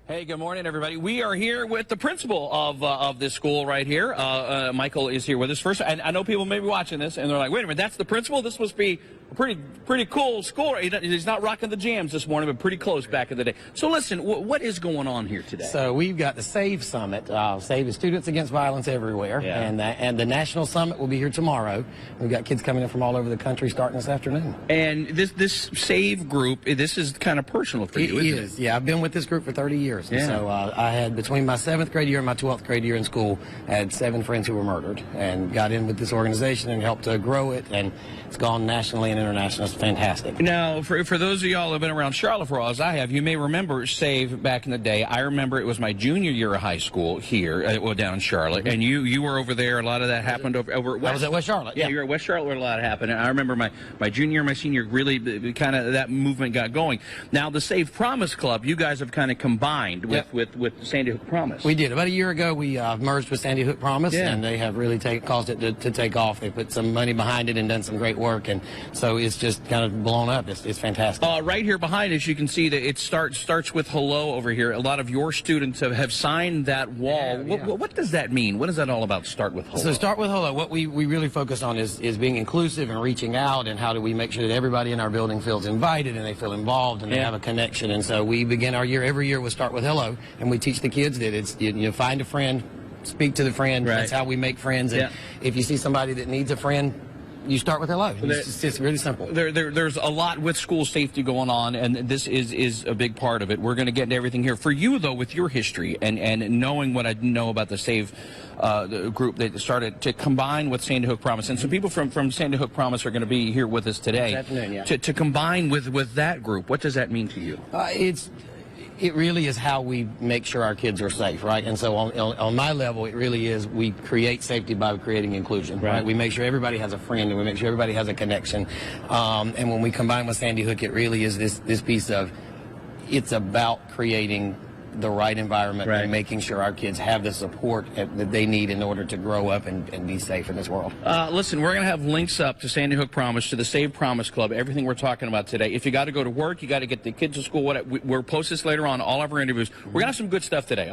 Hey, good morning, everybody. We are here with the principal of this school right here. Michael is here with us first. And I know people may be watching this, and they're like, wait a minute, that's the principal? This must be a pretty cool school. He's not rocking the jams this morning, but pretty close back in the day. So listen, what is going on here today? So we've got the S.A.V.E. Summit. S.A.V.E. is Students Against Violence Everywhere. Yeah. And the National Summit will be here tomorrow. We've got kids coming in from all over the country starting this afternoon. And this S.A.V.E. group, this is kind of personal for you, isn't it? It is. Yeah, I've been with this group for 30 years. Yeah. So I had, between my 7th grade year and my 12th grade year in school, I had 7 friends who were murdered, and got in with this organization and helped to grow it, and it's gone nationally and internationally. It's fantastic. Now, for those of y'all who have been around Charlotte for a while, as I have, you may remember S.A.V.E. back in the day. I remember it was my junior year of high school here, down in Charlotte, and you were over there. A lot of that happened over West. I was at West Charlotte. Yeah, you were at West Charlotte where a lot happened. And I remember my junior, my senior, really kind of that movement got going. Now, the S.A.V.E. Promise Club, you guys have kind of combined with Sandy Hook Promise. We did. About a year ago, we merged with Sandy Hook Promise, Yeah. and they have really caused it to take off. They put some money behind it and done some great work, and so it's just kind of blown up. It's fantastic. Right here behind us, you can see that it starts with hello over here. A lot of your students have signed that wall. Yeah. What does that mean? What is that all about, start with hello? So start with hello. What we really focus on is being inclusive and reaching out, and how do we make sure that everybody in our building feels invited and they feel involved and they have a connection. And so we begin our year every year with start with hello, and we teach the kids that it's you find a friend, speak to the friend. Right. That's how we make friends. And if you see somebody that needs a friend, you start with hello. It's just really simple. There's a lot with school safety going on, and this is a big part of it. We're going to get into everything here. For you, though, with your history and knowing what I know about the S.A.V.E. Group that started to combine with Sandy Hook Promise, and some people from Sandy Hook Promise are going to be here with us today. This afternoon, yeah. To combine with that group, what does that mean to you? It really is how we make sure our kids are safe, right? And so on my level, it really is we create safety by creating inclusion, right? We make sure everybody has a friend, and we make sure everybody has a connection. And when we combine with Sandy Hook, it really is this piece of, it's about creating the right environment and making sure our kids have the support that they need in order to grow up and be safe in this world. Listen, we're going to have links up to Sandy Hook Promise, to the S.A.V.E. Promise Club, everything we're talking about today. If you got to go to work, you got to get the kids to school, we'll post this later on, all of our interviews. We're going to have some good stuff today.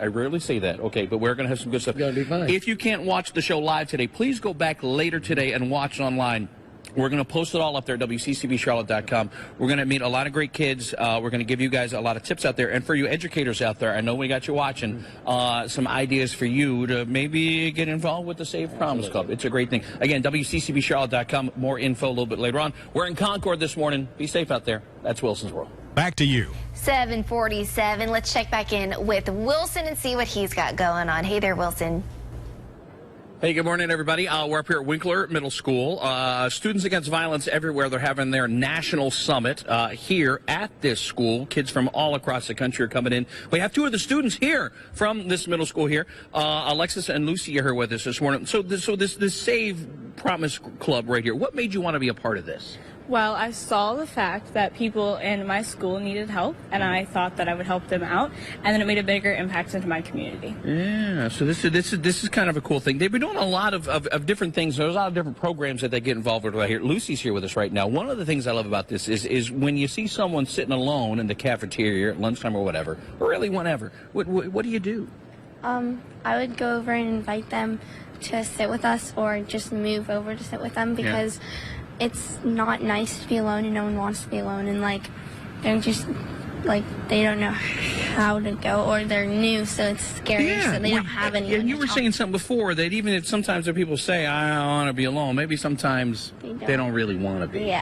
I rarely say that, okay, but we're going to have some good stuff. It's going to be fun. If you can't watch the show live today, please go back later today and watch it online. We're going to post it all up there at WCCBCharlotte.com. We're going to meet a lot of great kids. We're going to give you guys a lot of tips out there. And for you educators out there, I know we got you watching, some ideas for you to maybe get involved with the S.A.V.E. Promise Club. It's a great thing. Again, WCCBCharlotte.com. More info a little bit later on. We're in Concord this morning. Be safe out there. That's Wilson's World. Back to you. 7:47. Let's check back in with Wilson and see what he's got going on. Hey there, Wilson. Hey, good morning, everybody. We're up here at Winkler Middle School. Students Against Violence Everywhere, they're having their national summit here at this school. Kids from all across the country are coming in. We have 2 of the students here from this middle school here. Alexis and Lucy are here with us this morning. So this S.A.V.E. Promise Club right here, what made you want to be a part of this? Well, I saw the fact that people in my school needed help, and I thought that I would help them out, and then it made a bigger impact into my community. Yeah, so this is kind of a cool thing. They've been doing a lot of different things. There's a lot of different programs that they get involved with right here. Lucy's here with us right now. One of the things I love about this is when you see someone sitting alone in the cafeteria at lunchtime or whatever, or really whenever, what do you do? I would go over and invite them to sit with us, or just move over to sit with them, because it's not nice to be alone, and no one wants to be alone, and they're just they don't know how to go, or they're new, so it's scary, so they don't have anyone. And you were saying something before that even if sometimes when people say I don't want to be alone, maybe sometimes they don't really want to be.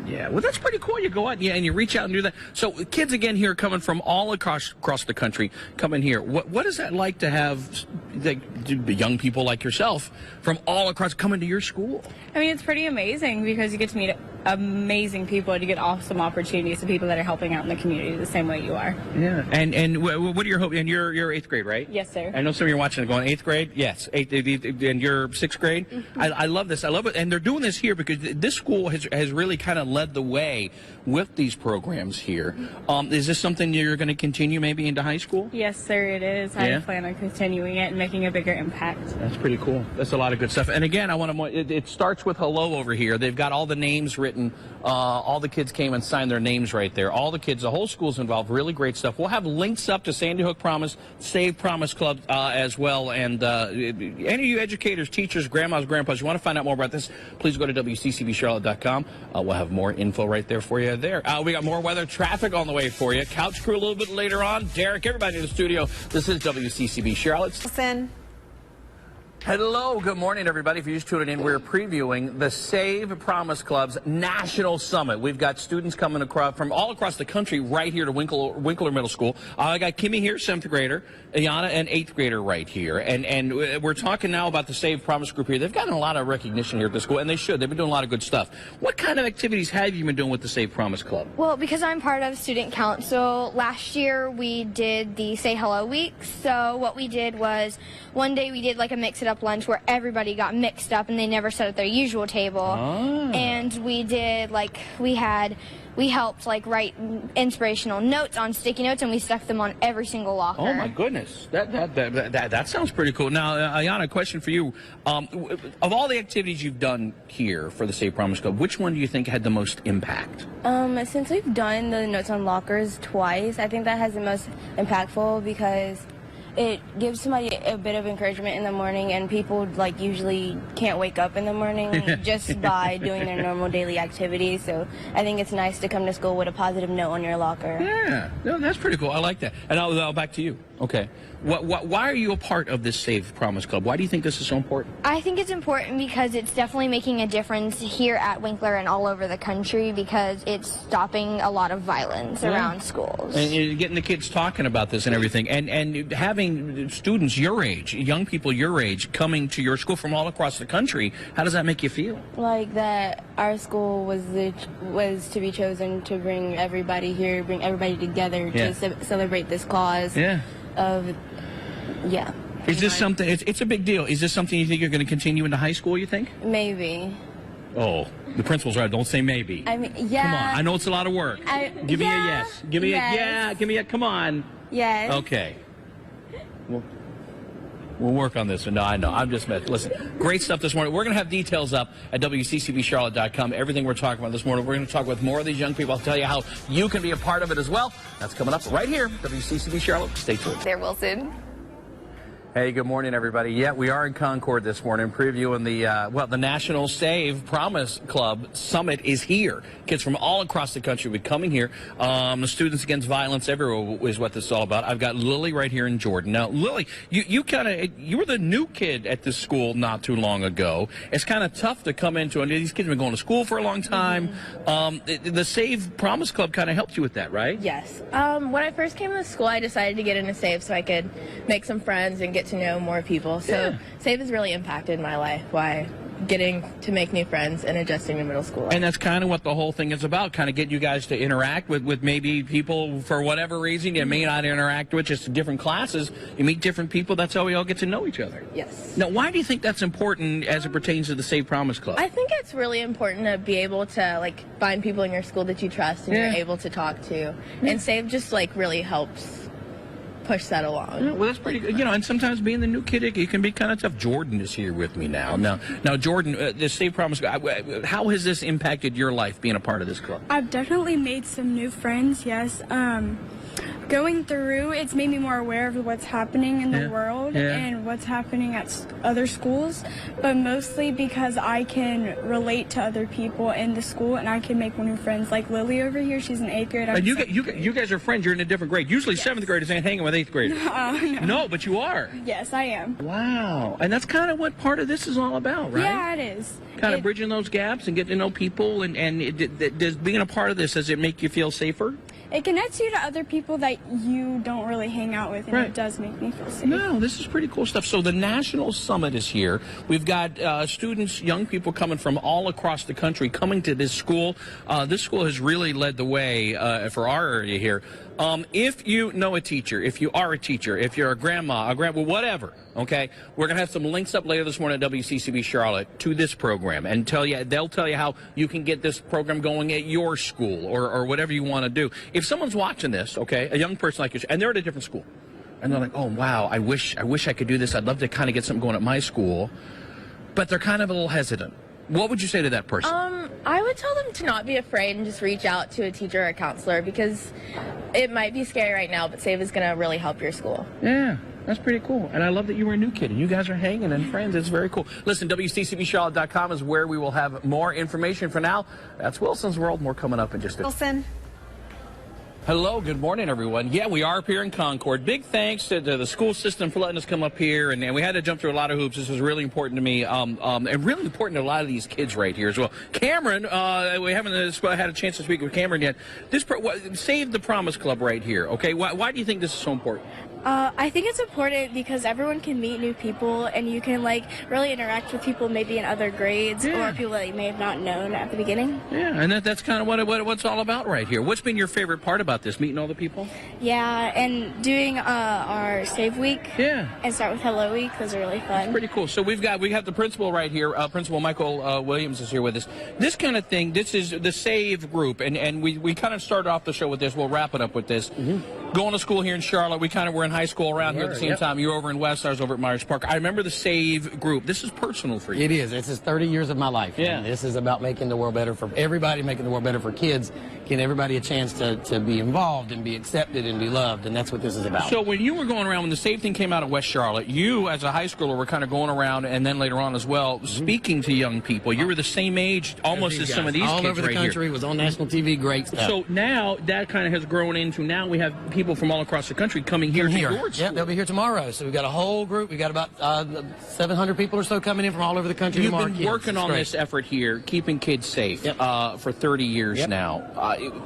Yeah, well, that's pretty cool. You go out and you reach out and do that. So kids, again, here coming from all across the country, coming here. What is that like to have young people like yourself from all across coming to your school? I mean, it's pretty amazing because you get to meet amazing people, and you get awesome opportunities to people that are helping out in the community the same way you are. Yeah. And what are your hopes? And you're 8th grade, right? Yes, sir. I know some of you are watching and going, 8th grade? Yes. 8th, and you're 6th grade? Mm-hmm. I love this. I love it. And they're doing this here because this school has really kind of led the way with these programs here. Is this something you're going to continue maybe into high school? Yes, sir, it is. I plan on continuing it and making a bigger impact. That's pretty cool. That's a lot of good stuff. And again, I want to. It starts with hello over here. They've got all the names written. All the kids came and signed their names right there. All the kids, the whole school's involved. Really great stuff. We'll have links up to Sandy Hook Promise, S.A.V.E. Promise Club as well. And any of you educators, teachers, grandmas, grandpas, you want to find out more about this, please go to WCCBCharlotte.com. We'll have more info right there for you there. We got more weather, traffic on the way for you. Couch crew a little bit later on. Derek, everybody in the studio. This is WCCB Charlotte. Listen. Hello, good morning, everybody. If you're just tuning in, we're previewing the S.A.V.E. Promise Club's National Summit. We've got students coming across from all across the country right here to Winkler Middle School. I got Kimmy here, 7th grader, Ayana, an 8th grader right here. And we're talking now about the S.A.V.E. Promise group here. They've gotten a lot of recognition here at the school, and they should. They've been doing a lot of good stuff. What kind of activities have you been doing with the S.A.V.E. Promise Club? Well, because I'm part of Student Council, last year we did the Say Hello Week. So what we did was one day we did like a mix-it-up lunch where everybody got mixed up and they never sat at their usual table. And we did like we helped like write inspirational notes on sticky notes, and we stuck them on every single locker. Oh my goodness, that sounds pretty cool. Now, Ayana, question for you: of all the activities you've done here for the S.A.V.E. Promise Club, which one do you think had the most impact? Since we've done the notes on lockers twice, I think that has the most impactful because it gives somebody a bit of encouragement in the morning, and people like usually can't wake up in the morning just by doing their normal daily activities. So I think it's nice to come to school with a positive note on your locker. Yeah, no, that's pretty cool. I like that. And I'll back to you. Okay. Why are you a part of this S.A.V.E. Promise Club? Why do you think this is so important? I think it's important because it's definitely making a difference here at Winkler and all over the country because it's stopping a lot of violence around schools. And you're getting the kids talking about this and everything. And having students your age, young people your age, coming to your school from all across the country, how does that make you feel? Like that our school was to be chosen to bring everybody here, bring everybody together to celebrate this cause. Is this something, it's a big deal. Is this something you think you're going to continue into high school, you think? Maybe. Oh, the principal's right. Don't say maybe. I mean, yeah. Come on. I know it's a lot of work. Give me a yes. Give me a yeah. Give me a come on. Yes. Okay. We'll work on this. No, I know. I'm just messing. Listen, great stuff this morning. We're going to have details up at WCCBCharlotte.com. Everything we're talking about this morning. We're going to talk with more of these young people. I'll tell you how you can be a part of it as well. That's coming up right here, WCCB Charlotte. Stay tuned. There, Wilson. Hey, good morning, everybody. Yeah, we are in Concord this morning previewing the National S.A.V.E. Promise Club Summit is here. Kids from all across the country will be coming here. The Students Against Violence Everywhere is what this is all about. I've got Lily right here in Jordan. Now, Lily, you were the new kid at this school not too long ago. It's kind of tough to come into, and these kids have been going to school for a long time. The S.A.V.E. Promise Club kind of helped you with that, right? Yes. When I first came to school, I decided to get into S.A.V.E. so I could make some friends and get to know more people. So S.A.V.E. has really impacted my life by getting to make new friends and adjusting to middle school. And that's kind of what the whole thing is about, kind of get you guys to interact with maybe people for whatever reason you may not interact with, just different classes. You meet different people. That's how we all get to know each other. Yes. Now, why do you think that's important as it pertains to the S.A.V.E. Promise Club? I think it's really important to be able to like find people in your school that you trust and you're able to talk to. And S.A.V.E. just like really helps push that along. Yeah, well, that's pretty good. And sometimes being the new kid, it can be kind of tough. Jordan is here with me now. Now, Jordan, the S.A.V.E. Promise, how has this impacted your life being a part of this club? I've definitely made some new friends, yes. Going through, it's made me more aware of what's happening in the world and what's happening at other schools, but mostly because I can relate to other people in the school and I can make new friends. Like Lily over here, she's in 8th grade. And you guys are friends. You're in a different grade. Usually 7th graders ain't hanging with 8th graders. No, but you are. Yes, I am. Wow. And that's kind of what part of this is all about, right? Yeah, it is. Kind of bridging those gaps and getting to know people. And does being a part of this, does it make you feel safer? It connects you to other people that you don't really hang out with, and it does make me feel safe. No, this is pretty cool stuff. So the National Summit is here. We've got students, young people coming from all across the country coming to this school. This school has really led the way for our area here. If you know a teacher, if you are a teacher, if you're a grandma, whatever, okay, we're going to have some links up later this morning at WCCB Charlotte to this program and they'll tell you how you can get this program going at your school or whatever you want to do. If someone's watching this, okay, a young person like you, and they're at a different school, and they're like, oh, wow, I wish I could do this. I'd love to kind of get something going at my school. But they're kind of a little hesitant. What would you say to that person? I would tell them to not be afraid and just reach out to a teacher or a counselor, because it might be scary right now, but S.A.V.E. is going to really help your school. Yeah, that's pretty cool. And I love that you were a new kid and you guys are hanging and friends. It's very cool. Listen, WCCBCharlotte.com is where we will have more information. For now, that's Wilson's World. More coming up in just a minute. Wilson. Hello, good morning, everyone. Yeah, we are up here in Concord. Big thanks to the school system for letting us come up here, and we had to jump through a lot of hoops. This was really important to me, and really important to a lot of these kids right here as well. Cameron, we haven't had a chance to speak with Cameron yet. This Save the Promise Club right here, okay? Why do you think this is so important? I think it's important because everyone can meet new people, and you can like really interact with people maybe in other grades or people that you may have not known at the beginning. Yeah, and that's kind of what it's all about right here. What's been your favorite part about this, meeting all the people? Yeah, and doing our S.A.V.E. week. Yeah. And start with Hello Week. Those are really fun. That's pretty cool. So we have the principal right here. Principal Michael Williams is here with us. This kind of thing, this is the S.A.V.E. group, and we kind of started off the show with this. We'll wrap it up with this. Going to school here in Charlotte, we kind of were in high school around here at the same time. You were over in West, I was over at Myers Park. I remember the S.A.V.E. group. This is personal for you. It is. This is 30 years of my life. Yeah. And this is about making the world better for everybody, making the world better for kids, giving everybody a chance to be involved and be accepted and be loved, and that's what this is about. So when you were going around, when the S.A.V.E. thing came out at West Charlotte, you as a high schooler were kind of going around, and then later on as well, speaking to young people. You were the same age almost as some of these all kids over the right country. here. Was on national TV. Great stuff. So now that kind of has grown into, now we have people from all across the country coming here to your school. Yeah, they'll be here tomorrow. So we've got a whole group. We've got about 700 people or so coming in from all over the country. You've tomorrow. been working on this effort here, keeping kids safe, for 30 years now.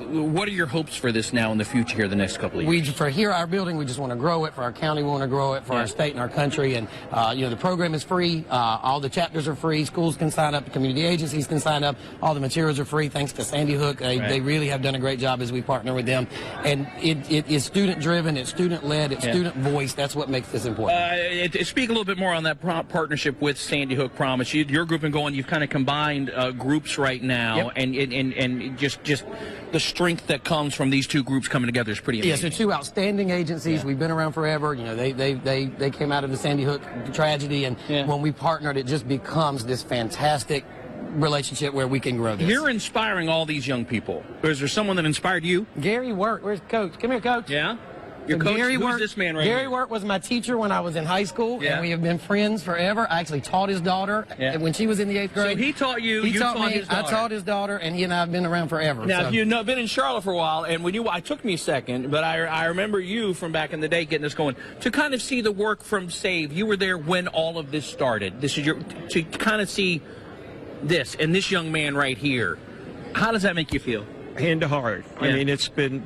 What are your hopes for this now in the future here, the next couple of years? For here, our building, we just want to grow it. For our county, we want to grow it. For our state and our country. And, the program is free. All the chapters are free. Schools can sign up. Community agencies can sign up. All the materials are free thanks to Sandy Hook. They really have done a great job as we partner with them. And it is student-driven. It's student-led. It's student voice. That's what makes this important. Speak a little bit more on that partnership with Sandy Hook Promise. Your group and going, you've kind of combined groups right now, and just the strength that comes from these two groups coming together is pretty amazing. Yes, they're two outstanding agencies. We've been around forever. They came out of the Sandy Hook tragedy, and when we partnered, it just becomes this fantastic relationship where we can grow this. You're inspiring all these young people. Is there someone that inspired you? Gary Wirt, where's Coach? Come here, Coach. Yeah. Your coach, who's this man right Gary here? Wirt was my teacher when I was in high school, and we have been friends forever. I actually taught his daughter when she was in the 8th grade. So he taught you, he taught me, his daughter. I taught his daughter, and he and I have been around forever. Now, you've been in Charlotte for a while, and when it took me a second, but I remember you from back in the day getting this going. To kind of see the work from S.A.V.E., you were there when all of this started. This is to kind of see this, and this young man right here. How does that make you feel? Hand to heart. I mean, it's been,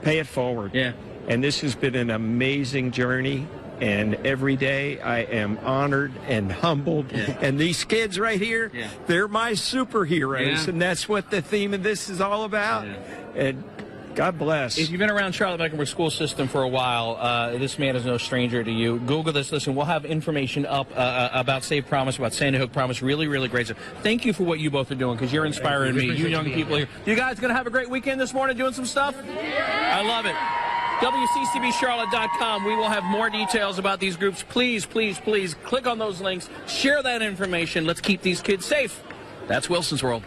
pay it forward. Yeah. And this has been an amazing journey, and every day I am honored and humbled. And these kids right here, they're my superheroes, and that's what the theme of this is all about. And God bless. If you've been around Charlotte Mecklenburg school system for a while, this man is no stranger to you. Google this. Listen, we'll have information up about S.A.V.E. Promise, about Sandy Hook Promise. Really, really great stuff. Thank you for what you both are doing, because you're inspiring me. You young people here. You guys going to have a great weekend this morning doing some stuff? I love it. WCCBCharlotte.com. We will have more details about these groups. Please, please, please click on those links. Share that information. Let's keep these kids safe. That's Wilson's World.